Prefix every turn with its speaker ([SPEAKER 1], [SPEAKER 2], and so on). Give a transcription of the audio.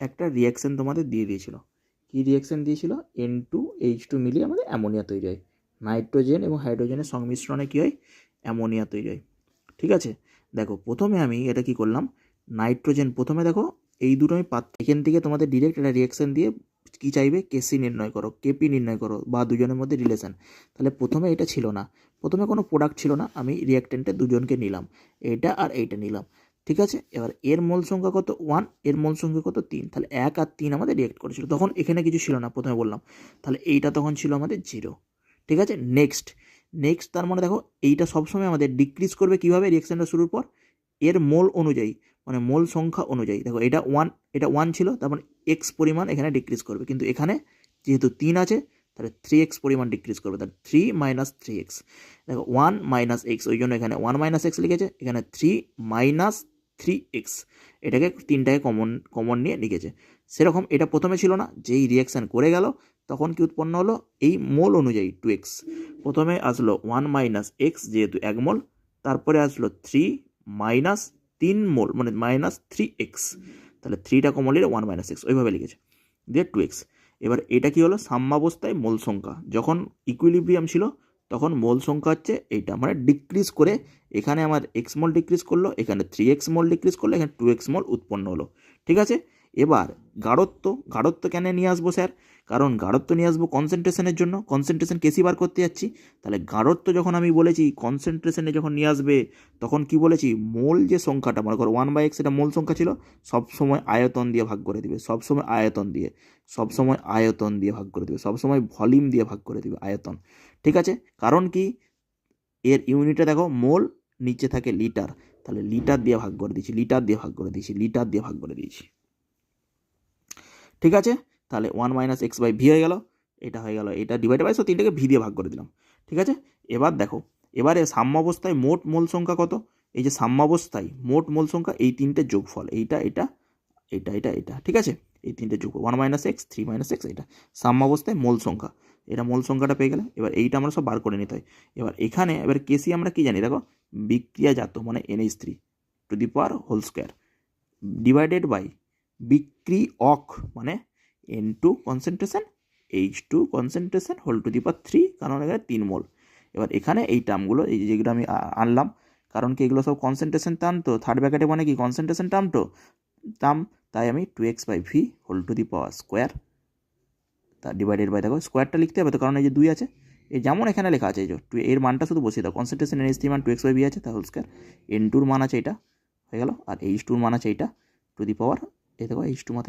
[SPEAKER 1] একটা রিয়াকশান তোমাদের দিয়ে দিয়েছিল। কী রিয়াকশান দিয়েছিল? N2H2 মিলিয়ে আমাদের অ্যামোনিয়া তৈরি হয়। নাইট্রোজেন এবং হাইড্রোজেনের সংমিশ্রণে কী হয়? অ্যামোনিয়া তৈরি হয়। ঠিক আছে, দেখো প্রথমে আমি এটা কি করলাম, নাইট্রোজেন প্রথমে দেখো এই দুটো আমি এখান থেকে তোমাদের ডিরেক্ট একটা রিয়াকশান দিয়ে কী চাইবে? কেসি নির্ণয় করো, কেপি নির্ণয় করো, বা দুজনের মধ্যে রিলেশান। তাহলে প্রথমে এটা ছিল না, প্রথমে কোনো প্রোডাক্ট ছিল না, আমি রিয়াক্টেন্টে দুজনকে নিলাম, এইটা আর এইটা নিলাম। ঠিক আছে, এবার এর মোল সংখ্যা কত? 1, এর মোল সংখ্যা কত? 3। তাহলে 1 আর 3 আমাদের রিয়েক্ট করেছিল, তখন এখানে কিছু ছিল না, প্রথমে বললাম। তাহলে এইটা তখন ছিল আমাদের 0। ঠিক আছে, নেক্সট তার মানে দেখো এইটা সবসময় আমাদের ডিক্রিজ করবে কীভাবে? রিয়েকশনটা শুরুর পর এর মোল অনুযায়ী, মানে মোল সংখ্যা অনুযায়ী। দেখো এটা 1 ছিল, তার মানে এক্স পরিমাণ এখানে ডিক্রিজ করবে, কিন্তু এখানে যেহেতু 3 আছে তাহলে 3x পরিমাণ ডিক্রিজ করবে, তাহলে 3 - 3x। দেখো 1 - x, ওই জন্য এখানে 1 - x লিখেছে, এখানে 3 - 3x, এটাকে 3টাকে কমন নিয়ে লিখেছে। সেরকম এটা প্রথমে ছিল না, যেই রিয়াকশান করে গেল তখন কি উৎপন্ন হলো? এই মোল অনুযায়ী 2x। প্রথমে আসলো 1 - x, যেহেতু 1 মোল, তারপরে আসলো 3 - 3 মোল, মানে -3x, তাহলে 3টা কমন নিলে 1 - x, ওইভাবে লিখেছে, দিয়ে 2x। এবার এটা কি হলো? সাম্যাবস্থায় মোল সংখ্যা, যখন ইকুইলিব্রিয়াম ছিল তখন মোল সংখ্যা হচ্ছে এইটা, মানে ডিক্রিজ করে এখানে আমার এক্স মোল ডিক্রিজ করলো, এখানে 3x মোল ডিক্রিজ করলো, এখানে 2x মোল উৎপন্ন হলো। ঠিক আছে, এবার গাঢ়ত্ব কেন নিয়ে আসবো স্যার? কারণ গাঢ়ত্ব নিয়ে আসবো কনসেন্ট্রেশনের জন্য, কনসেন্ট্রেশন কেসি বার করতে যাচ্ছি। তাহলে গাঢ়ত্ব যখন আমি বলেছি কনসেন্ট্রেশনে যখন নিয়ে আসবে, তখন কি বলেছি? মোল যে সংখ্যাটা, মনে করো 1/x এটা মোল সংখ্যা ছিল, সবসময় আয়তন দিয়ে ভাগ করে দিবে, সবসময় আয়তন দিয়ে ভাগ করে দেবে, সবসময় ভলিউম দিয়ে ভাগ করে দেবে, আয়তন। ঠিক আছে, কারণ কি? এর ইউনিটে দেখো মোল, নিচে থাকে লিটার, তাহলে লিটার দিয়ে ভাগ করে দিয়েছি। ঠিক আছে, তাহলে 1 - x/v হয়ে গেল, এটা হয়ে গেল, এটা ডিভাইড বাই 3টাকে ভি দিয়ে ভাগ করে দিলাম। ঠিক আছে, এবার দেখো, এবারে সাম্যাবস্থায় মোট মোল সংখ্যা কত? এই যে সাম্যাবস্থায় মোট মোল সংখ্যা, এই তিনটে যোগফল, এইটা। ঠিক আছে, এই তিনটে যোগফল 1 - x, 3 - x, এটা সাম্যাবস্থায় মোল সংখ্যা। এটা মোল সংখ্যাটা পেয়ে গেলে, এবার এইটা আমরা সব বার করে নিতে হয়। এবার কেসি আমরা কি জানি? দেখো বিক্রিয়াজাত মানে NH3² ডিভাইডেড বাই বিক্রিয়ক মানে N2 কনসেন্ট্রেশন, H2 কনসেন্ট্রেশন ⁻3, কারণ এখানে 3 মোল। এবার এখানে এই টার্মগুলো, এই যেগুলো আমি আনলাম, কারণ কি এগুলো সব কনসেন্ট্রেশন টার্ম, তো থার্ড ব্র্যাকেটে মানে কি কনসেন্ট্রেশন টার্ম, তাই আমি 2x/v² তা ডিভাইডেড বাই, দেখো স্কোয়ারটা লিখতে হবে তো, কারণ এই যে 2 আছে, এই যেমন এখানে লেখা আছে, এই যে এর মানটা শুধু বসিয়ে দাও, কনসেন্ট্রেশন NH3 মান 2x/v আছে, তা হোল স্কোয়ার, N2 মান আছে এটা হয়ে গেল, আর H2 মান আছে এইটা, এই দেখো H2 মাত্র